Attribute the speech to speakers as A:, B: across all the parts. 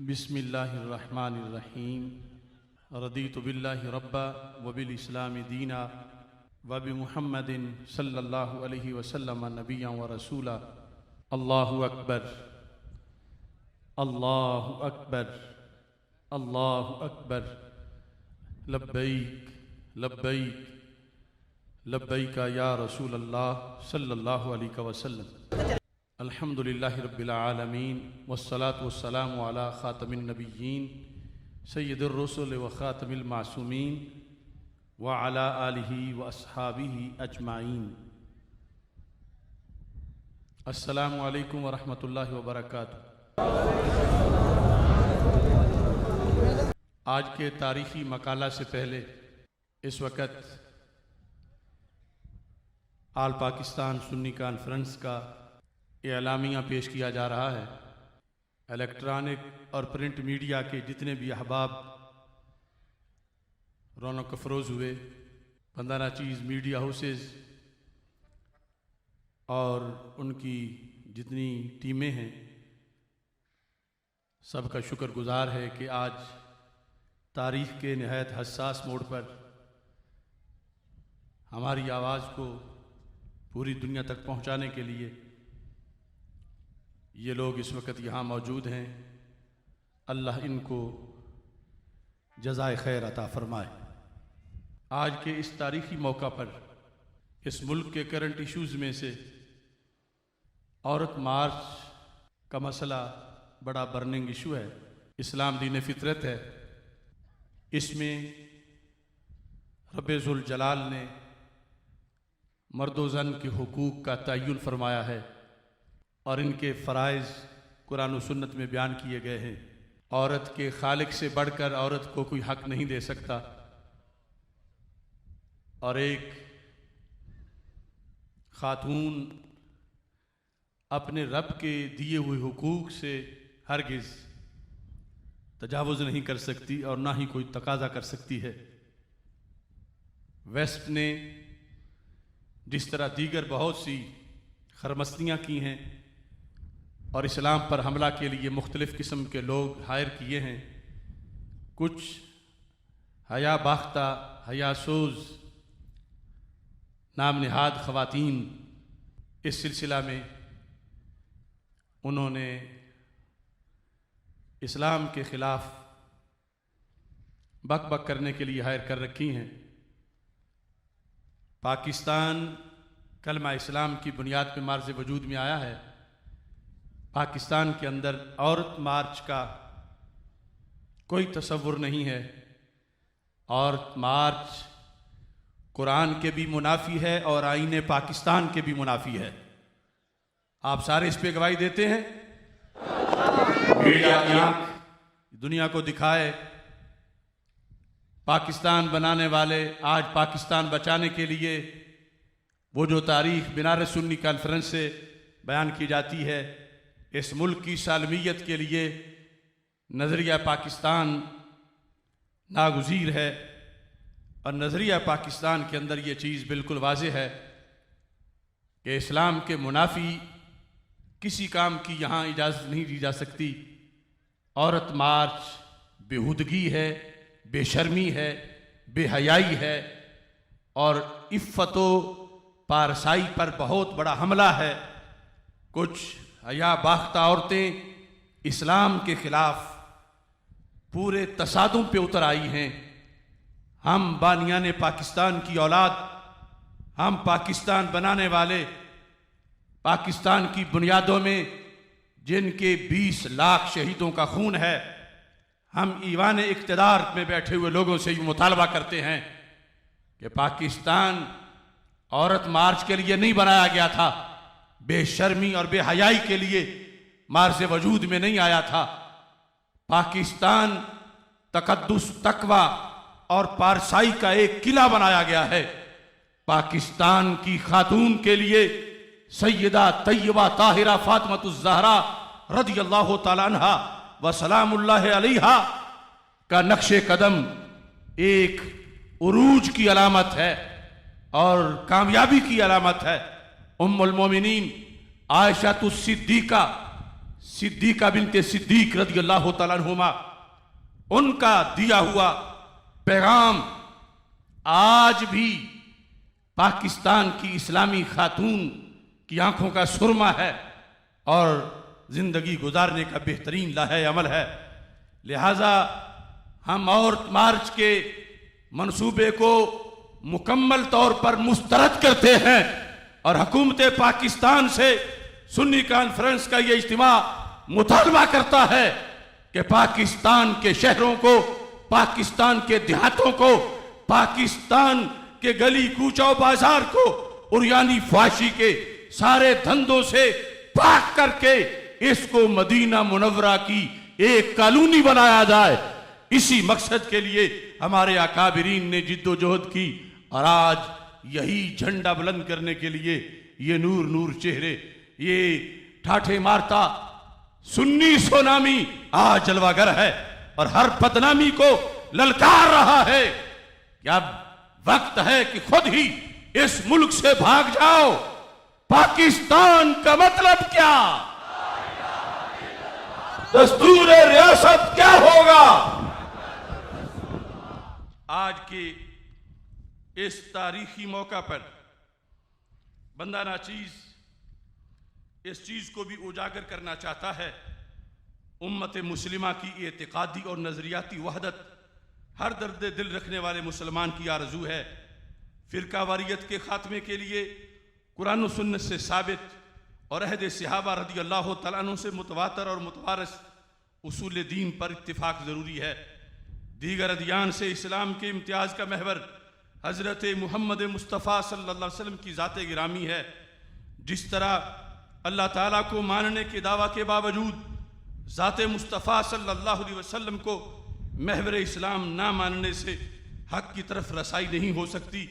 A: बिस्मिल्लाहिर्रहमानिर्रहीम। रदीतु बिल्लाहि रब्बा व बिल इस्लामी दीना व बि मुहम्मदिन सल्लल्लाहु अलैहि वसल्लम नबिय्या व रसूला। अल्लाहु अकबर, अल्लाहु अकबर, अल्लाहु अकबर। लब्बैक लब्बैक लब्बैक या रसूल अल्लाह सल्लल्लाहु अलैहि वसल्लम। अल्हम्दुलिल्लाहि रब्बिल आलमीन वस्सलातु वस्सलामु अला खातमिन नबिय्यीन सय्यिदिर रुसुल व खातमिल मासूमीन व अला आलिहि व अस्हाबिहि अजमाइन। अस्सलामु अलैकुम व रहमतुल्लाहि व बरकातुहू। आज के तारीख़ी मकाला से पहले इस वक़्त आल पाकिस्तान सुन्नी कॉन्फ्रेंस का एलामिया पेश किया जा रहा है। इलेक्ट्रॉनिक और प्रिंट मीडिया के जितने भी अहबाब रौनक अफरोज़ हुए, 15 चीज़ मीडिया हाउसेस और उनकी जितनी टीमें हैं, सबका शुक्रगुजार है कि आज तारीख़ के नहायत हसास मोड़ पर हमारी आवाज़ को पूरी दुनिया तक पहुंचाने के लिए ये लोग इस वक्त यहाँ मौजूद हैं। अल्लाह इनको जज़ाए खैर अता फ़रमाए। आज के इस तारीख़ी मौका पर इस मुल्क के करंट इश्यूज़ में से औरत मार्च का मसला बड़ा बर्निंग इशू है। इस्लाम दीन फितरत है। इसमें रब्बे ज़ुल जलाल ने मर्द व ज़न के हुकूक का तय्युन फरमाया है और इनके फ़राइज़ कुरान व सुन्नत में बयान किए गए हैं। औरत के खालिक से बढ़कर औरत को कोई हक नहीं दे सकता और एक खातून अपने रब के दिए हुए हुकूक से हरगिज़ तजावुज़ नहीं कर सकती और ना ही कोई तकाज़ा कर सकती है। वेस्ट ने जिस तरह दीगर बहुत सी खरमस्तियाँ की हैं और इस्लाम पर हमला के लिए मुख्तलिफ़ किस्म के लोग हायर किए हैं, कुछ हया बाख्ता हया सोज़ नाम नहाद ख़वातीन, इस सिलसिला में उन्होंने इस्लाम के ख़िलाफ़ बक बक करने के लिए हायर कर रखी हैं। पाकिस्तान कलमा इस्लाम की बुनियाद पर मार्ज़ वजूद में आया है। पाकिस्तान के अंदर औरत मार्च का कोई तसव्वुर नहीं है। औरत मार्च कुरान के भी मुनाफी है और आईने पाकिस्तान के भी मुनाफी है। आप सारे इस पे गवाही देते हैं। मीडिया की आंख दुनिया को दिखाए। पाकिस्तान बनाने वाले आज पाकिस्तान बचाने के लिए वो जो तारीख़ बनारस सुन्नी कॉन्फ्रेंस से बयान की जाती है, इस मुल्क की सालमियत के लिए नज़रिया पाकिस्तान नागुज़ीर है और नज़रिया पाकिस्तान के अंदर ये चीज़ बिल्कुल वाज़ेह है कि इस्लाम के मुनाफी किसी काम की यहाँ इजाज़त नहीं दी जा सकती। औरत मार्च बेहुदगी है, बेशर्मी है, बेहयाई है और इफ़्फ़तो पारसाई पर बहुत बड़ा हमला है। कुछ हया बाख्ता औरतें इस्लाम के ख़िलाफ़ पूरे तसादुम पे उतर आई हैं। हम बानियान पाकिस्तान की औलाद, हम पाकिस्तान बनाने वाले, पाकिस्तान की बुनियादों में जिनके 20 लाख शहीदों का खून है, हम ईवान इक़्तिदार में बैठे हुए लोगों से ये मुतालबा करते हैं कि पाकिस्तान औरत मार्च के लिए नहीं बनाया गया था, बेशर्मी और बेहयाई के लिए मार्ज़ वजूद में नहीं आया था। पाकिस्तान तकद्दुस, तकवा और पारसाई का एक किला बनाया गया है। पाकिस्तान की खातून के लिए सैयदा तैयबा ताहिरा फातिमातुज़ ज़हरा रज़ियल्लाहु ताला अन्हा व सलामुल्लाहि अलैहा का नक्शे कदम एक उरूज की अलामत है और कामयाबी की अलामत है। उम्मुल मोमिनीन आयशा सिद्दीका सिद्दीका बिनते सिद्दीक रज़ियल्लाहु तआला अन्हुमा, उनका दिया हुआ पैगाम आज भी पाकिस्तान की इस्लामी खातून की आंखों का सुरमा है और जिंदगी गुजारने का बेहतरीन लाहे अमल है। लिहाजा हम और मार्च के मंसूबे को मुकम्मल तौर पर मुस्तरद करते हैं और हुकूमत पाकिस्तान से सुन्नी कॉन्फ्रेंस का ये इज्तिमा मुतालबा करता है कि पाकिस्तान के शहरों को, पाकिस्तान के देहातों को, पाकिस्तान के गली कूचो बाजार को उरियानी फाशी के सारे धंधों से पाक करके इसको मदीना मुनव्वरा की एक कॉलोनी बनाया जाए। इसी मकसद के लिए हमारे अकाबिरीन ने जिद्दोजहद की और आज यही झंडा बुलंद करने के लिए ये नूर नूर चेहरे, ये ठाठे मारता सुन्नी सोनामी आज जलवागर है और हर बदनामी को ललकार रहा है कि अब वक्त है कि खुद ही इस मुल्क से भाग जाओ। पाकिस्तान का मतलब क्या, दस्तूर रियासत क्या होगा। आज के इस तारीखी मौका पर बंदा नाचीज इस चीज को भी उजागर करना चाहता है, उम्मत मुस्लिमा की एतिकादी और नजरियाती वहदत हर दर्द दिल रखने वाले मुसलमान की आरजू है। फिरका वारियत के खात्मे के लिए कुरान सुन्नत से साबित और अहद सहाबा रज़ियल्लाहु तआला अन्हुम से मुतवातर और मुतवारस उसूल दीन पर इत्तिफाक ज़रूरी है। दीगर अदियान से इस्लाम के इम्तियाज़ का महवर हज़रत मुहम्मद मुस्तफ़ा सल्लल्लाहु अलैहि वसल्लम की ज़ात गिरामी है। जिस तरह अल्लाह ताला को मानने के दावा के बावजूद ज़ात मुस्तफ़ा सल्लल्लाहु अलैहि वसल्लम को महवर इस्लाम ना मानने से हक़ की तरफ रसाई नहीं हो सकती,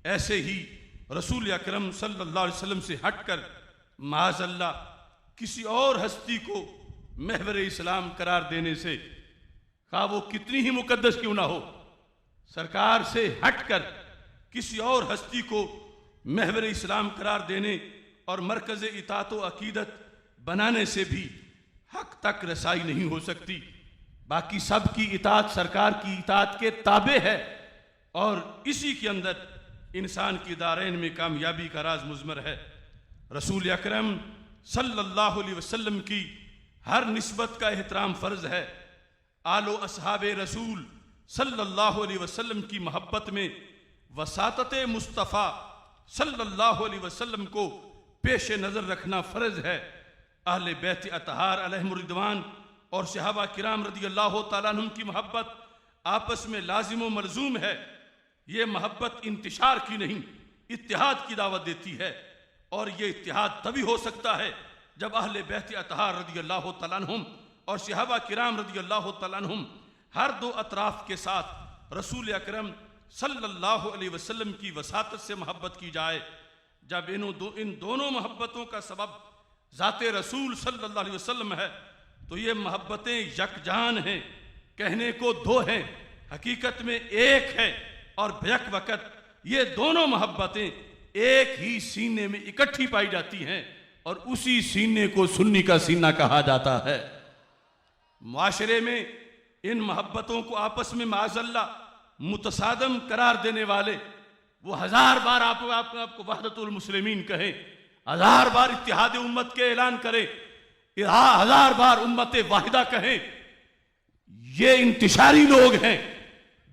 A: ऐसे ही रसूल अकरम सल्लल्लाहु अलैहि वसल्लम से हटकर माज़अल्लाह किसी और हस्ती को महवर इस्लाम करार देने से, खा वो कितनी ही मुकद्दस क्यों ना हो, सरकार से हटकर किसी और हस्ती को महवर इस्लाम करार देने और मरकज़ इताअत व अकीदत बनाने से भी हक तक रसाई नहीं हो सकती। बाकी सब की इताअत सरकार की इताअत के ताबे है और इसी के अंदर इंसान की दारैन में कामयाबी का राज मुज़मर है। रसूल अकरम सल्लल्लाहु अलैहि वसल्लम की हर निस्बत का एहतराम फ़र्ज है। आलो असहाबे रसूल सल्लल्लाहु अलैहि वसल्लम की मोहब्बत में वसातत मुस्तफ़ा सल्लल्लाहु अलैहि वसल्लम को पेश नज़र रखना फ़र्ज है। अहले बैत अतहार अलैहिम रिदवान और सहाबा किराम रज़ियल्लाहु तआला अन्हुम की मोहब्बत आपस में लाजिम व मलजूम है। ये मोहब्बत इंतिशार की नहीं, इत्तिहाद की दावत देती है और ये इत्तिहाद तभी हो सकता है जब अहले बैत अतहार रज़ियल्लाहु तआला अन्हुम और सहाबा किराम रज़ियल्लाहु तआला अन्हुम हर दो अतराफ के साथ रसूल अकरम सल्लल्लाहु अलैहि वसल्लम की वसातत से मोहब्बत की जाए। जब इन दोनों मोहब्बतों का सबब ज़ाते रसूल सल्लल्लाहु अलैहि वसल्लम है तो ये मोहब्बतें यकजान हैं, कहने को दो हैं, हकीकत में एक है और बैक वक़्त ये दोनों मोहब्बतें एक ही सीने में इकट्ठी पाई जाती हैं और उसी सीने को सुन्नी का सीना कहा जाता है। माशरे में इन मोहब्बतों को आपस में माज़अल्लाह मुतसादम करार देने वाले वो 1000 बार आपको वहदतुल मुस्लिमीन कहें, 1000 बार इत्तिहाद उम्मत के ऐलान करें, 1000 बार उम्मत वाहिदा कहें, ये इंतिशारी लोग हैं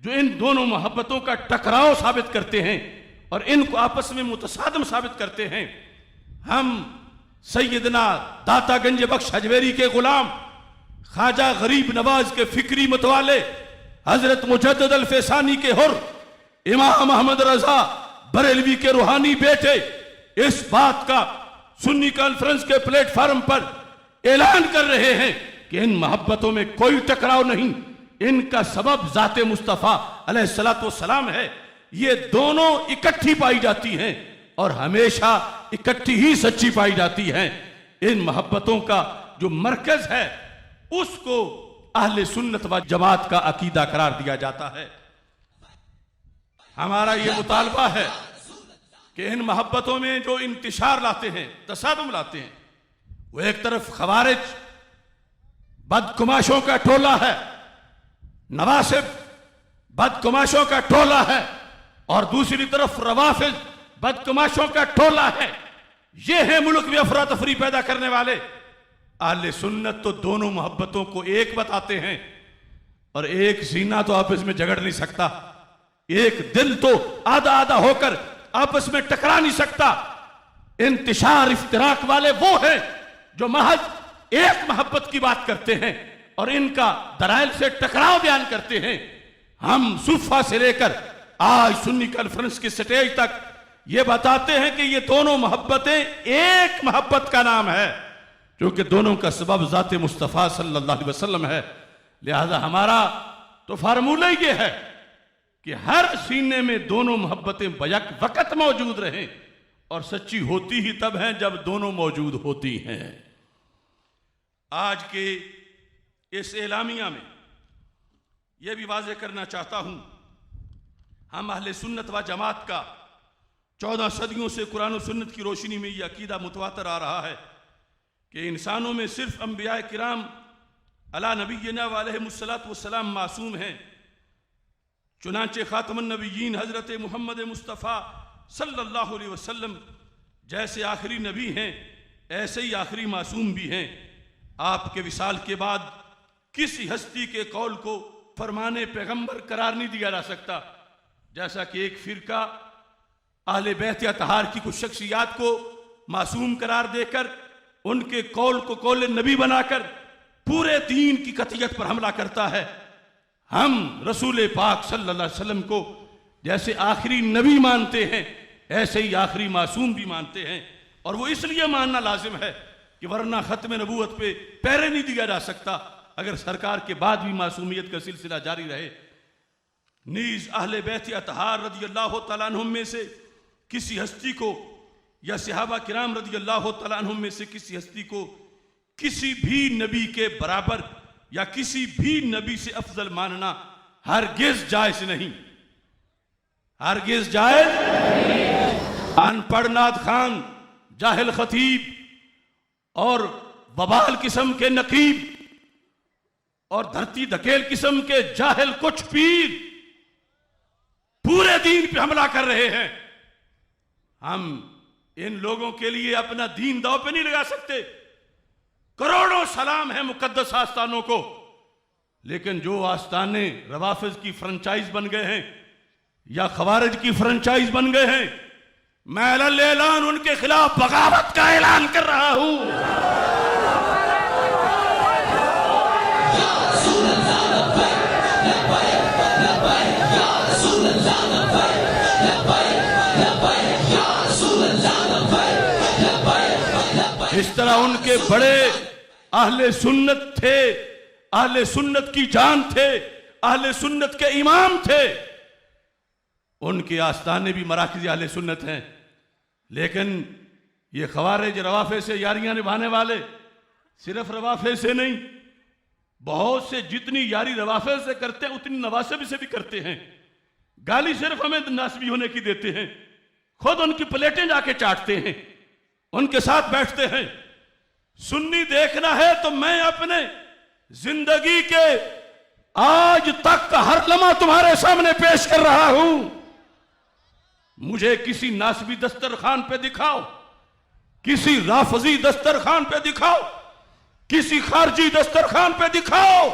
A: जो इन दोनों मोहब्बतों का टकराव साबित करते हैं और इनको आपस में मुतसादम साबित करते हैं। हम सैयदना दाता गंज बख्श हजवेरी के गुलाम ख्वाजा गरीब नवाज के फिक्री मतवाले हजरत मुजद्दद अल फैसानी के हुर इमाम अहमद रजा बरेलवी के रूहानी बेटे इस बात का सुन्नी कॉन्फ्रेंस के प्लेटफार्म पर ऐलान कर रहे हैं कि इन मोहब्बतों में कोई टकराव नहीं, इनका सबब ज़ाते मुस्तफ़ा अलैहिस्सलातु वस्सलाम है। ये दोनों इकट्ठी पाई जाती हैं और हमेशा इकट्ठी ही सच्ची पाई जाती हैं। इन मोहब्बतों का जो मरकज है उसको अहले सुन्नत व जमात का अकीदा करार दिया जाता है। हमारा ये मुतालबा है कि इन मोहब्बतों में जो इंतिशार लाते हैं, तसादुम लाते हैं, वो एक तरफ खवारिज बदकुमाशों का टोला है, नवासिब बदकुमाशों का टोला है, और दूसरी तरफ रवाफिज बदकुमाशों का टोला है। ये है मुल्क में अफरा तफरी पैदा करने वाले। अहले सुन्नत तो दोनों मोहब्बतों को एक बताते हैं, और एक सीना तो आपस में झगड़ नहीं सकता, एक दिल तो आधा आधा होकर आपस में टकरा नहीं सकता। इंतिशार इफ्तिराक वाले वो हैं जो महज एक मोहब्बत की बात करते हैं और इनका दलाइल से टकराव बयान करते हैं। हम सुफा से लेकर आज सुन्नी कॉन्फ्रेंस की स्टेज तक ये बताते हैं कि ये दोनों मोहब्बतें एक मोहब्बत का नाम है, क्योंकि दोनों का सबब ज़ाते मुस्तफ़ा सल्लल्लाहु अलैहि वसल्लम है। लिहाजा हमारा तो फार्मूला ये है कि हर सीने में दोनों मोहब्बतें बैक वक़्त मौजूद रहें, और सच्ची होती ही तब हैं जब दोनों मौजूद होती हैं। आज के इस एलामिया में यह भी वाज़ेह करना चाहता हूं, हम अहले सुन्नत व जमात का 14 सदियों से कुरान और सुन्नत की रोशनी में यह अकीदा मुतवातर आ रहा है कि इंसानों में सिर्फ अंबिया किराम अला नबीना अलैहिमुस्सलातु वस्सलाम मासूम हैं। चुनांचे खातमुन नबीयीन हज़रत मोहम्मद मुस्तफ़ा सल्लल्लाहु अलैहि वसल्लम जैसे आखिरी नबी हैं, ऐसे ही आखिरी मासूम भी हैं। आपके विसाल के बाद किसी हस्ती के कौल को फरमाने पैगंबर करार नहीं दिया जा सकता। जैसा कि एक फिरका अहले बैत अतहार की कुछ शख्सियात को मासूम करार देकर उनके कौल को कौल नबी बनाकर पूरे दीन की कतियत पर हमला करता है। हम रसूल पाक सल्लल्लाहु अलैहि वसल्लम को जैसे आखिरी नबी मानते हैं, ऐसे ही आखिरी मासूम भी मानते हैं, और वो इसलिए मानना लाजिम है कि वरना खत्म नबूवत पे पैरे नहीं दिया जा सकता अगर सरकार के बाद भी मासूमियत का सिलसिला जारी रहे। नीज अहले बैत अतहार रज़ी अल्लाह तआला अन्हुम में से किसी हस्ती को या सहाबा किराम रज़ी अल्लाह तआला अन्हुम में से किसी हस्ती को किसी भी नबी के बराबर या किसी भी नबी से अफजल मानना हरगिज जायज नहीं, हरगिज जायज। अनपढ़ नाद खान, जाहिल खतीब और बबाल किस्म के नकीब और धरती धकेल किस्म के जाहिल कुछ पीर पूरे दीन पे हमला कर रहे हैं। हम इन लोगों के लिए अपना दीन दांव पे नहीं लगा सकते। करोड़ों सलाम है मुकद्दस आस्थानों को, लेकिन जो आस्थाने रवाफिज की फ्रेंचाइज बन गए हैं या खवारिज की फ्रेंचाइज बन गए हैं, मैं ऐलान उनके खिलाफ बगावत का ऐलान कर रहा हूं। इस तरह उनके बड़े अहले सुन्नत थे, अहले सुन्नत की जान थे, अहले सुन्नत के इमाम थे। उनके आस्थाने भी मराकज़ अहले सुन्नत हैं, लेकिन ये खवारिज रवाफे से यारियां निभाने वाले सिर्फ रवाफे से नहीं, बहुत से जितनी यारी रवाफे से करते हैं उतनी नवासिब से भी करते हैं। गाली सिर्फ हमें नासबी होने की देते हैं, खुद उनकी प्लेटें जाके चाटते हैं, उनके साथ बैठते हैं। सुन्नी देखना है तो मैं अपने जिंदगी के आज तक का हर लम्हा तुम्हारे सामने पेश कर रहा हूं। मुझे किसी नासबी दस्तरखान पे दिखाओ, किसी राफजी दस्तरखान पे दिखाओ, किसी खारजी दस्तरखान पे दिखाओ।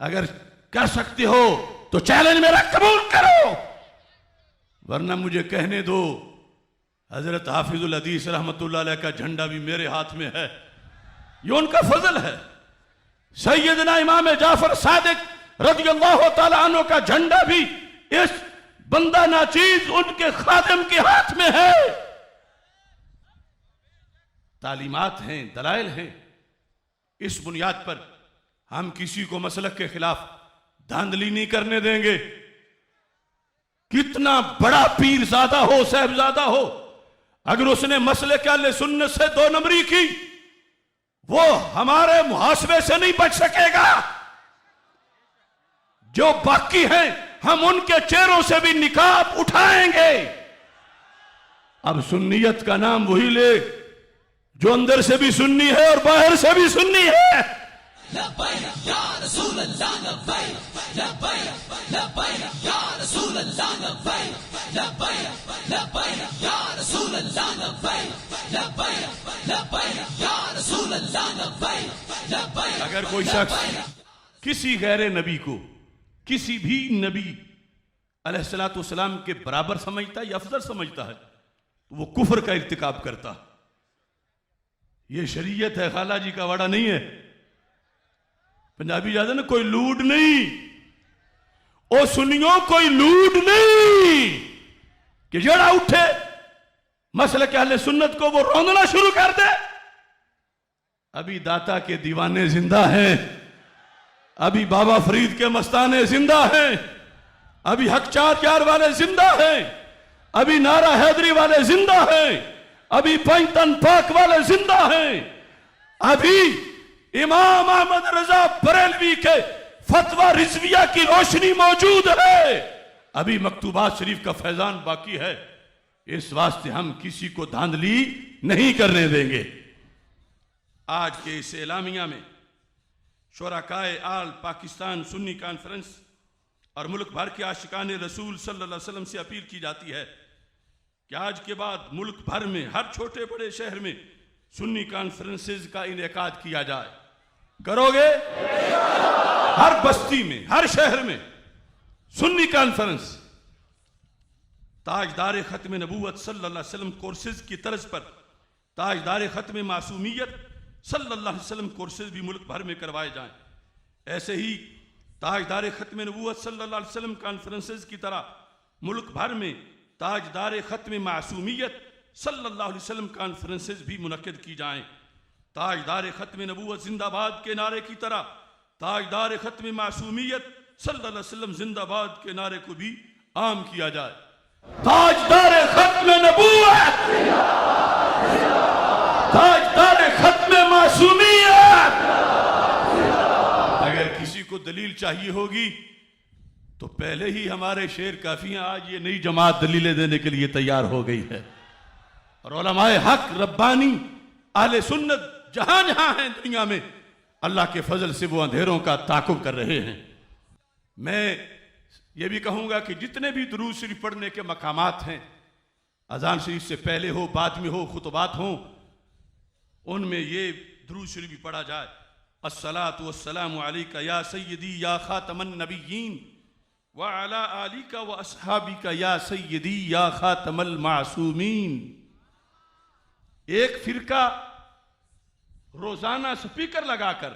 A: अगर कर सकते हो तो चैलेंज मेरा कबूल करो, वरना मुझे कहने दो हजरत हाफिजुल हदीस रहमतुल्लाह अलैह का झंडा भी मेरे हाथ में है। ये उनका फजल है। सैयदना इमाम जाफर सादिक रज़ियल्लाहु ताला अन्हु का झंडा भी इस बंदा नाचीज उनके खादिम के हाथ में है। तालीमात हैं, दलाइल हैं। इस बुनियाद पर हम किसी को मसलक के खिलाफ धांधली नहीं करने देंगे। कितना बड़ा पीरजादा हो, साहबजादा हो, अगर उसने मसले के अहले सुन्नत से दो नंबरी की, वो हमारे मुहासबे से नहीं बच सकेगा। जो बाकी हैं हम उनके चेहरों से भी निकाब उठाएंगे। अब सुन्नियत का नाम वही ले जो अंदर से भी सुन्नी है और बाहर से भी सुन्नी है। अगर कोई शख्स किसी गैर नबी को किसी भी नबी अलैहिस्सलातु वस्सलाम के बराबर समझता है या अफजल समझता है तो वो कुफ्र का इर्तिकाब करता है। ये शरीयत है, खाला जी का वाड़ा नहीं है। पंजाबी ज्यादा ना, कोई लूट नहीं, ओ सुनियो कोई लूट नहीं कि जड़ा उठे मसले के अहले सुन्नत को वो रोंदना शुरू कर दे। अभी दाता के दीवाने जिंदा हैं, अभी बाबा फरीद के मस्ताने जिंदा हैं, अभी हक चार यार वाले जिंदा हैं, अभी नारा हैदरी वाले जिंदा हैं, अभी पैंतन पाक वाले जिंदा हैं, अभी इमाम अहमद रजा बरेलवी के फतवा रिजविया की रोशनी मौजूद है, अभी मकतूबात शरीफ का फैजान बाकी है। इस वास्ते हम किसी को धांधली नहीं करने देंगे। आज के इस एलामिया में शुरकाए आल पाकिस्तान सुन्नी कॉन्फ्रेंस और मुल्क भर के आशिकान रसूल सल्लल्लाहु अलैहि वसल्लम से अपील की जाती है कि आज के बाद मुल्क भर में हर छोटे बड़े शहर में सुन्नी कॉन्फ्रेंसेस का इनेकाद किया जाए। करोगे? हर बस्ती में, हर शहर में सुन्नी कॉन्फ्रेंस ताजदार खत्म नबूवत सल्लल्लाहु अलैहि वसल्लम कोर्सेज की तर्ज पर ताजदार खत्म मासूमियत सल्लल्लाहु अलैहि वसल्लम कोर्सेज भी मुल्क भर में करवाए जाएं। ऐसे ही ताजदार खत्म नबूवत सल्लल्लाहु अलैहि वसल्लम कॉन्फ्रेंसेज की तरह मुल्क भर में ताजदार खत्म मासूमियत सल्लल्लाहु अलैहि वसल्लम कॉन्फ्रेंसेज भी मुनक्किद की जाएं। ताजदार खत्म नबूवत जिंदाबाद के नारे की तरह ताजदार खत्म मासूमियत सल्लल्लाहु अलैहि वसल्लम जिंदाबाद के नारे को भी आम किया जाए। ताजदार खत्म नबूवत, ताजदार खत्म मासूमियत। अगर किसी को दलील चाहिए होगी तो पहले ही हमारे शेर काफी हैं। आज ये नई जमात दलीलें देने के लिए तैयार हो गई है और उलमाए हक रब्बानी अहले सुन्नत जहां जहां हैं दुनिया में अल्लाह के फजल से वो अंधेरों का ताकुब कर रहे हैं। मैं ये भी कहूंगा कि जितने भी दुरूद शरीफ पढ़ने के मकामात हैं, अजान शरीफ से पहले हो, बाद में हो, खुतबात हो, उनमें ये दुरूद शरीफ भी पढ़ा जाए। अस्सलातु वस्सलामु अलैका या सय्यदी या खातमन नबिय्यीन व अला आलिका व अस्हाबिका या सय्यदी या खातमल मासूमीन। एक फिरका रोजाना स्पीकर लगाकर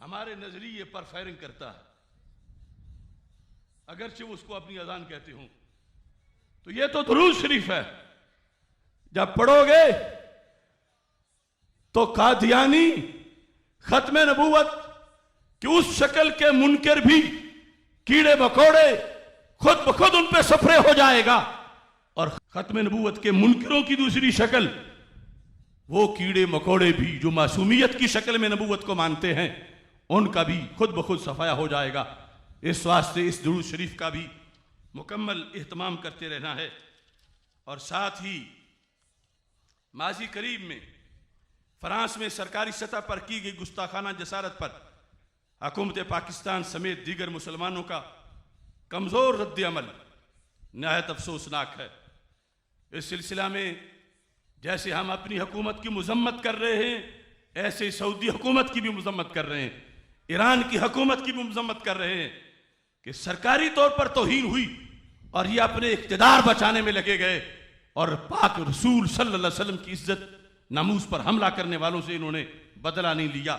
A: हमारे नजरिए पर फायरिंग करता है, अगरचे उसको अपनी अजान कहते हो। तो ये तो दुरूद शरीफ है। जब पढ़ोगे तो कादियानी खत्म नबूवत कि उस शक्ल के मुनकर भी कीड़े मकोड़े खुद ब खुद उन पे सफरे हो जाएगा, और खत्म नबूवत के मुनकरों की दूसरी शक्ल वो कीड़े मकोड़े भी जो मासूमियत की शक्ल में नबूवत को मानते हैं उनका भी खुद ब खुद सफाया हो जाएगा। इस वास्ते इस दुरूद शरीफ का भी मुकम्मल एहतमाम करते रहना है। और साथ ही माजी करीब में फ्रांस में सरकारी सतह पर की गई गुस्ताखाना जसारत पर हुकूमत पाकिस्तान समेत दीगर मुसलमानों का कमज़ोर रद्द अमल नहायत अफसोसनाक है। इस सिलसिला में जैसे हम अपनी हुकूमत की मजम्मत कर रहे हैं, ऐसे सऊदी हुकूमत की भी मजम्मत कर रहे हैं, ईरान की हुकूमत की भी मजम्मत कर रहे हैं कि सरकारी तौर पर तौहीन हुई और ये अपने इख्तिदार बचाने में लगे गए और पाक रसूल सल्लल्लाहु अलैहि वसल्लम की इज्जत नामूस पर हमला करने वालों से इन्होंने बदला नहीं लिया।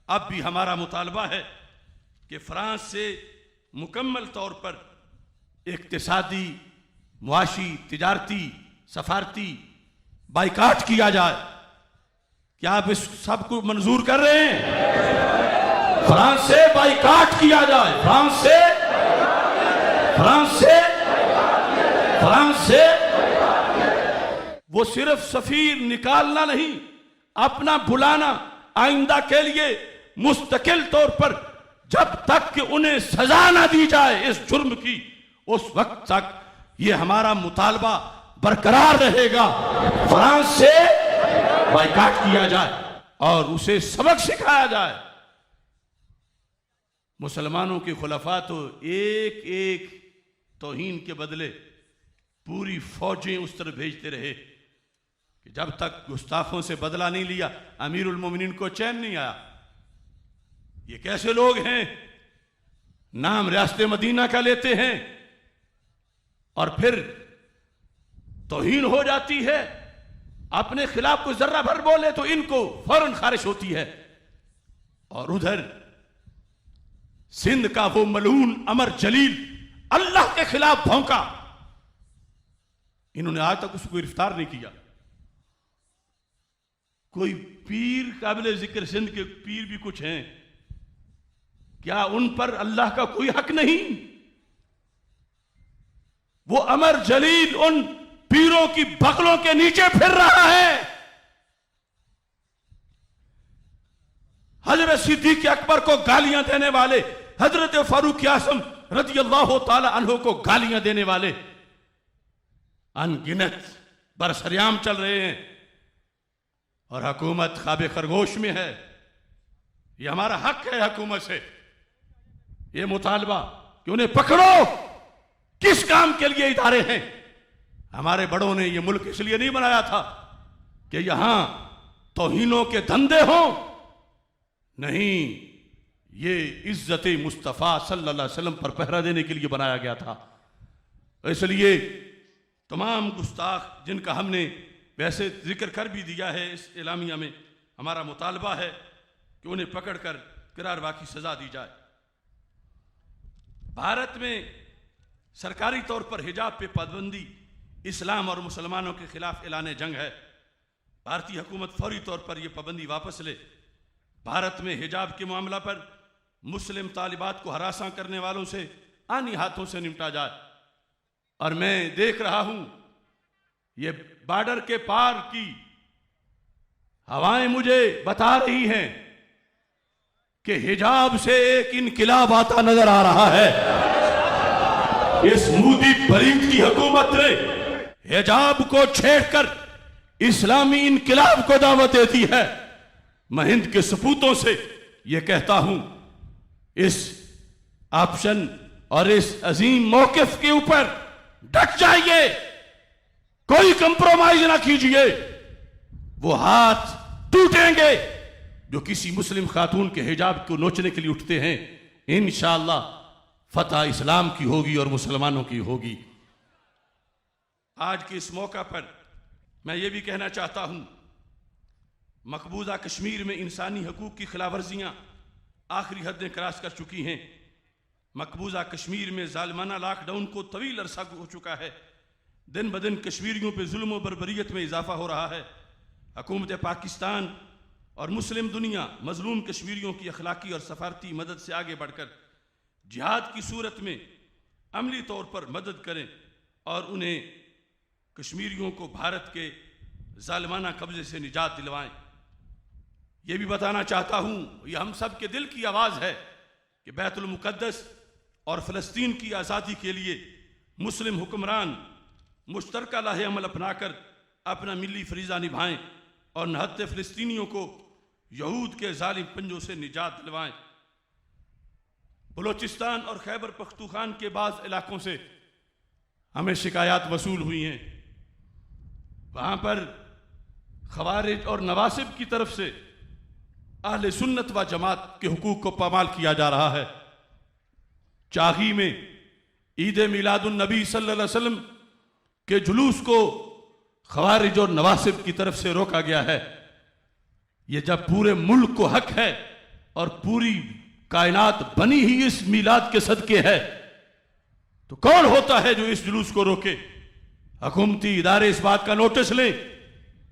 A: अब भी हमारा मुतालबा है कि फ्रांस से मुकम्मल तौर पर इक्तिसादी, मुआशी, तिजारती, सफारती बाइकाट किया जाए। क्या आप इस सब को मंजूर कर रहे हैं? फ्रांस से बाइकाट किया जाए, फ्रांस से वो सिर्फ सफीर निकालना नहीं, अपना बुलाना आइंदा के लिए मुस्तकिल तौर पर जब तक कि उन्हें सजा ना दी जाए इस जुर्म की, उस वक्त तक ये हमारा मुतालबा बरकरार रहेगा। फ्रांस से बाइकाट किया जाए और उसे सबक सिखाया जाए। मुसलमानों के खुलफा तो एक एक तौहीन के बदले पूरी फौजें उस तरफ भेजते रहे कि जब तक गुस्ताखों से बदला नहीं लिया अमीरुल मोमिनीन को चैन नहीं आया। ये कैसे लोग हैं, नाम रियासत मदीना का लेते हैं और फिर तौहीन हो जाती है, अपने खिलाफ को जर्रा भर बोले तो इनको फौरन खारिश होती है। और उधर सिंध का वो मलून अमर जलील अल्लाह के खिलाफ भौंका, इन्होंने आज तक उसको गिरफ्तार नहीं किया। कोई पीर काबिल जिक्र सिंध के पीर भी कुछ हैं, क्या उन पर अल्लाह का कोई हक नहीं? वो अमर जलील उन पीरों की बगलों के नीचे फिर रहा है। हजरत सिद्दीक अकबर को गालियां देने वाले, हजरत फारूक आज़म रज़ी अल्लाह ताला अन्हु को गालियां देने वाले अनगिनत बरसरियाम चल रहे हैं और हुकूमत ख्वाबे खरगोश में है। ये हमारा हक है हुकूमत से ये मुतालबा कि उन्हें पकड़ो। किस काम के लिए इदारे हैं? हमारे बड़ों ने ये मुल्क इसलिए नहीं बनाया था कि यहां तौहीनों के धंधे हों, नहीं, ये इज्जत मुस्तफ़ा सल्लल्लाहु अलैहि वसल्लम पर पहरा देने के लिए बनाया गया था। इसलिए तमाम गुस्ताख जिनका हमने वैसे जिक्र कर भी दिया है इस एलामिया में, हमारा मुतालबा है कि उन्हें पकड़कर किरारवा की सजा दी जाए। भारत में सरकारी तौर पर हिजाब पे पाबंदी इस्लाम और मुसलमानों के खिलाफ ऐलान जंग है। भारतीय हुकूमत फौरी तौर पर यह पाबंदी वापस ले। भारत में हिजाब के मामला पर मुस्लिम तालिबात को हरासा करने वालों से आनी हाथों से निपटा जाए। और मैं देख रहा हूं ये बॉर्डर के पार की हवाएं मुझे बता रही हैं कि हिजाब से एक इनकिलाब आता नजर आ रहा है। इस मोदी फरीद की हुकूमत ने हिजाब को छेड़कर इस्लामी इनकिलाब को दावत देती है। मैं हिंद के सपूतों से यह कहता हूं, इस ऑप्शन और इस अजीम मौकिफ के ऊपर डट जाइए, कोई कंप्रोमाइज ना कीजिए। वो हाथ टूटेंगे जो किसी मुस्लिम खातून के हिजाब को नोचने के लिए उठते हैं। इंशाअल्लाह फतह इस्लाम की होगी और मुसलमानों की होगी। आज के इस मौका पर मैं ये भी कहना चाहता हूं, मकबूजा कश्मीर में इंसानी हकूक की खिलाफवर्जियां आखिरी हदें क्रॉस कर चुकी हैं। मकबूजा कश्मीर में जालिमाना लॉकडाउन को तवील अरसा हो चुका है। दिन ब दिन कश्मीरियों पर जुल्म और बर्बरियत में इजाफा हो रहा है। हुकूमत पाकिस्तान और मुस्लिम दुनिया मजलूम कश्मीरियों की अखलाकी और सफारती मदद से आगे बढ़कर जिहाद की सूरत में अमली तौर पर मदद करें और उन्हें कश्मीरियों को भारत के जालिमाना कब्जे से निजात दिलवाएं। यह भी बताना चाहता हूं, यह हम सब के दिल की आवाज़ है कि बैतुल मुक़द्दस और फ़लस्तीन की आज़ादी के लिए मुस्लिम हुक्मरान मुश्तरका लाहे अमल अपनाकर अपना मिली फरीज़ा निभाएं और नहत्ते फ़लस्तीनियों को यहूद के जालिम पंजों से निजात दिलवाएं। बलोचिस्तान और खैबर पख्तूनख्वा के बाज़ इलाकों से हमें शिकायत वसूल हुई हैं। वहाँ पर खवारिज और नवासिब की तरफ से अहले सुन्नत व जमात के हुकूक को पामाल किया जा रहा है। चाही में ईद मिलादुन नबी सल्लल्लाहु अलैहि वसल्लम के जुलूस को खवारिज और नवासिब की तरफ से रोका गया है। ये जब पूरे मुल्क को हक है और पूरी कायनात बनी ही इस मिलाद के सदके है, तो कौन होता है जो इस जुलूस को रोके? हुकूमती इदारे इस बात का नोटिस लें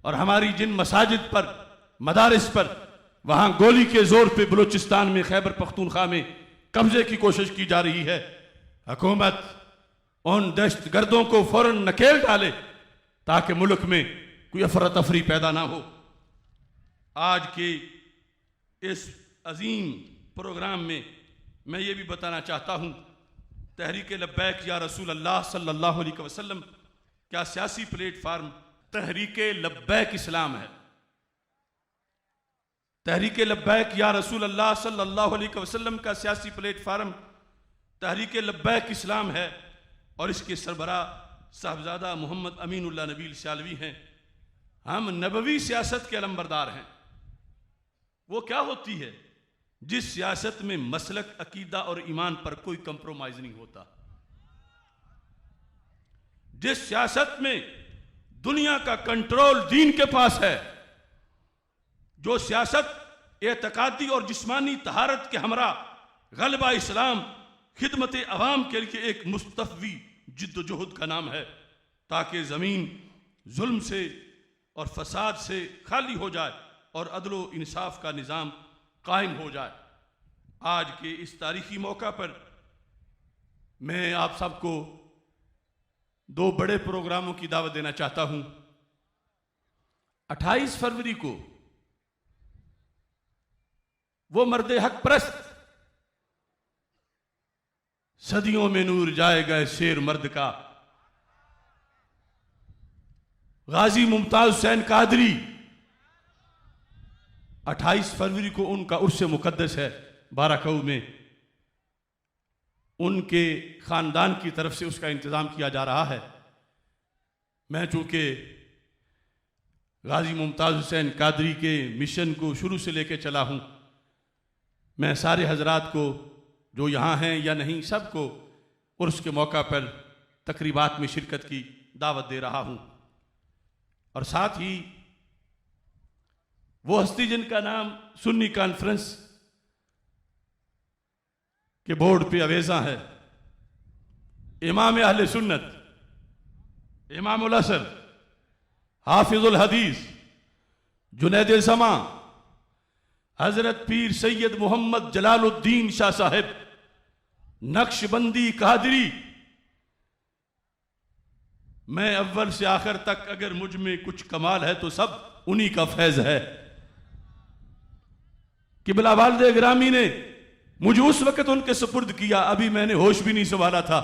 A: और हमारी जिन मसाजिद पर, मदारिस पर वहां गोली के जोर पे बलूचिस्तान में, खैबर पख्तूनख्वा में कब्जे की कोशिश की जा रही है, हुकूमत उन दहशतगर्दों को फौरन नकेल डाले ताकि मुल्क में कोई अफरा तफरी पैदा ना हो। आज के इस अजीम प्रोग्राम में मैं ये भी बताना चाहता हूँ, तहरीक लब्बैक या रसूल अल्लाह सल्लल्लाहु अलैहि वसल्लम क्या सियासी प्लेटफार्म तहरीक लब्बैक इस्लाम है। तहरीक लब्बैक या रसूल अल्लाह सल्लल्लाहु अलैहि वसल्लम का सियासी प्लेटफार्म तहरीक लब्बैक इस्लाम है और इसके सरबरा साहबजादा मोहम्मद अमीनुल्लाह नबील सियालवी हैं। हम नबवी सियासत के अलंबरदार हैं। वो क्या होती है? जिस सियासत में मसलक, अकीदा और ईमान पर कोई कंप्रोमाइज नहीं होता, जिस सियासत में दुनिया का कंट्रोल दीन के पास है, जो सियासत एतकादी और जिस्मानी तहारत के हमरा गलबा इस्लाम, खिदमत अवाम के लिए एक मुस्तफ़ी जिद्दोजहद का नाम है, ताकि ज़मीन जुल्म से और फसाद से खाली हो जाए और अदलो इंसाफ का निज़ाम कायम हो जाए। आज के इस तारीखी मौका पर मैं आप सबको दो बड़े प्रोग्रामों की दावत देना चाहता हूं। 28 फरवरी को वो मर्द हक परस्त, सदियों में नूर जाएगा शेर मर्द का, गाजी मुमताज हुसैन कादरी, 28 फरवरी को उनका उर्स मुकद्दस है बाराकऊ में। उनके खानदान की तरफ से उसका इंतजाम किया जा रहा है। मैं चूंकि गाजी मुमताज हुसैन कादरी के मिशन को शुरू से लेकर चला हूं, मैं सारे हजरात को जो यहाँ हैं या नहीं, सबको उर्स के मौका पर तकरीबात में शिरकत की दावत दे रहा हूँ। और साथ ही वो हस्ती जिनका नाम सुन्नी कॉन्फ्रेंस के बोर्ड पे अवेजा है, इमाम अहले सुन्नत, इमामुल असर, हाफिजुल हदीस, जुनैद समा, हजरत पीर सैयद मोहम्मद जलालुद्दीन शाह साहिब, नक्शबंदी कादरी। मैं अव्वल से आखिर तक अगर मुझ में कुछ कमाल है तो सब उन्हीं का फैज है। किबला वालिद गिरामी ने मुझे उस वक्त उनके सुपुर्द किया, अभी मैंने होश भी नहीं संभाला था।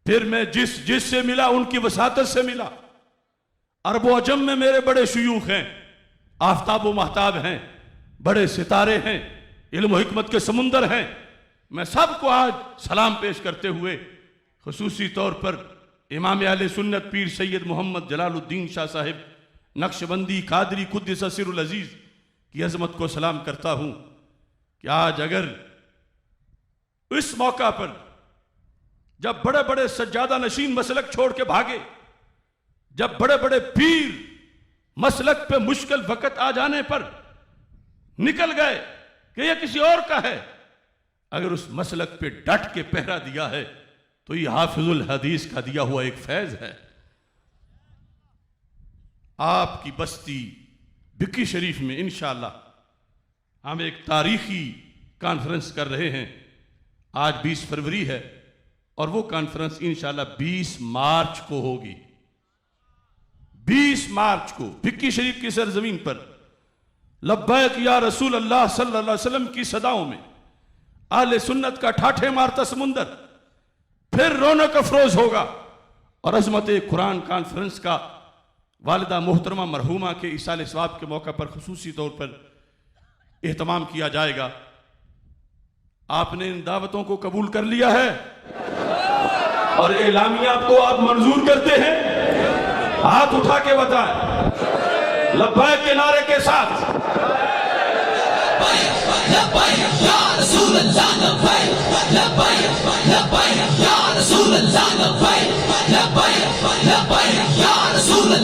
A: फिर मैं जिससे मिला उनकी वसातत से मिला। अरबो अजम में मेरे बड़े शयूख हैं, आफ्ताब व महताब हैं, बड़े सितारे हैं, इल्म व हिकमत के समुंदर हैं। मैं सबको आज सलाम पेश करते हुए खुसूसी तौर पर इमाम अहले सुन्नत पीर सैयद मोहम्मद जलालुद्दीन शाह साहिब नक्शबंदी कादरी कुद्दस सिरुल अजीज की अजमत को सलाम करता हूं कि आज अगर इस मौका पर जब बड़े बड़े सज्जादा नशीन मसलक छोड़ के भागे, जब बड़े बड़े पीर मसलक पे मुश्किल वक्त आ जाने पर निकल गए कि यह किसी और का है, अगर उस मसलक पे डट के पहरा दिया है तो ये हाफिजुल हदीस का दिया हुआ एक फैज है। आपकी बस्ती बिक्की शरीफ में इंशाअल्लाह हम एक तारीखी कॉन्फ्रेंस कर रहे हैं। आज 20 फरवरी है और वो कॉन्फ्रेंस इंशाअल्लाह 20 मार्च को होगी। 20 मार्च को बिक्की शरीफ की सरजमीन पर लब्बैक या रसूल अल्लाह सल्लल्लाहु अलैहि वसल्लम की सदाओं में आले सुन्नत का ठाठे मारता समुंदर फिर रौनक अफरोज होगा और अजमत कुरान कॉन्फ्रेंस का वालिदा मोहतरमा मरहूमा के इसाले सवाब के मौका पर खुसूसी तौर पर एहतमाम किया जाएगा। आपने इन दावतों को कबूल कर लिया है और एलामिया को आप मंजूर करते हैं? हाथ उठा के बताएं लब्बैक के नारे के साथ।
B: Ya Rasulullah,